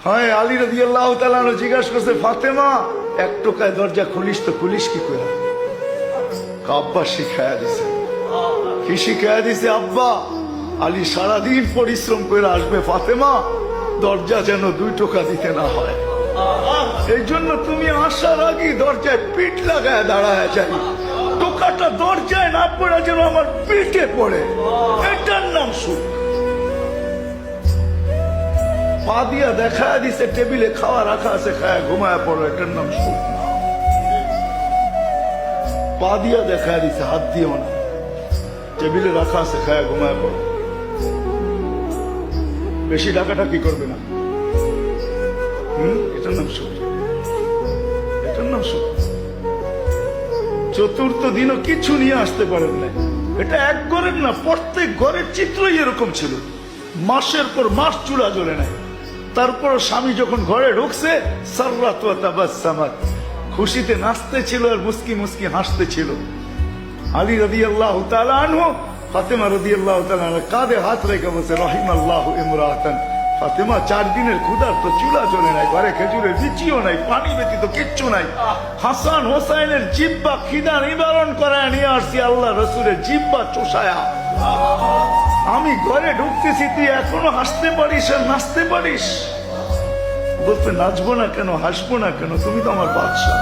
হ্যাঁ, আলী রাদিয়াল্লাহু তাআলা আনহু জিজ্ঞাসা করছে, ফাতেমা এক টোকায় দরজা খুলিস তো খুলিস কি করে? আব্বা শিখায়া দিছে। কি শিখায়া দিছে আব্বা? আলী সারাদিন পরিশ্রম করে আসবে, ফাতেমা দরজা যেন 2 টোকা দিতে না হয়। এই জন্য তুমি আসার আগে দরজায় পিঠ লাগায় দাঁড়ায় যাই, টোকাটা দরজায় না পড়ে যেন আমার পিঠে পড়ে। এটার নাম সুখ। পা দিয়া দেখা দিছে টেবিলে খাওয়া রাখা আছে, খায় ঘুমায় পড়ো, এটার নাম সুখ না। পা দিয়া দেখা দিছে, হাত দিও না, টেবিলে রাখা আছে, খায় ঘুমায় পড়ো। বেশি টাকাটা কি করবে না, এটার নাম সুখ, এটার নাম সুখ। চতুর্থ দিনও কিছু নিয়ে আসতে পারেন না। এটা এক ঘরের না, প্রত্যেক ঘরের চিত্রই এরকম ছিল। মাসের পর মাস চুলা জ্বলে নাই। তারপর স্বামী যখন ঘরে ঢুকছে, সাররাত ওয়া তাবাসসামাত, খুশিতে নাচতে ছিল আর মুস্কি মুস্কি হাসতে ছিল। আলী রাদিয়াল্লাহু তাআলা আনহু ফাতেমা রাদিয়াল্লাহু তাআলা আনহা কাঁধে হাত রেখে বলছে, রহিমাল্লাহু ইমরাতান। ফাতেমা 4 দিনের ক্ষুধার তো চুলা জ্বলে নাই, ঘরে খেজুরের বিচিও নাই, পানি ব্যতীত কিচ্ছু নাই। হাসান হোসাইনের জিব্বা খিদা নিবারণ করায় নিয়ে আসছি আল্লাহ রসুলের জিব্বা চোষায়া। আমি ঘরে ঢুকতেছি, তুই এখনো হাসতে পারিস আর নাচতে পারিস? বলতে নাচবো না কেন, হাসবো না কেন? তুমি তো আমার বাদশা।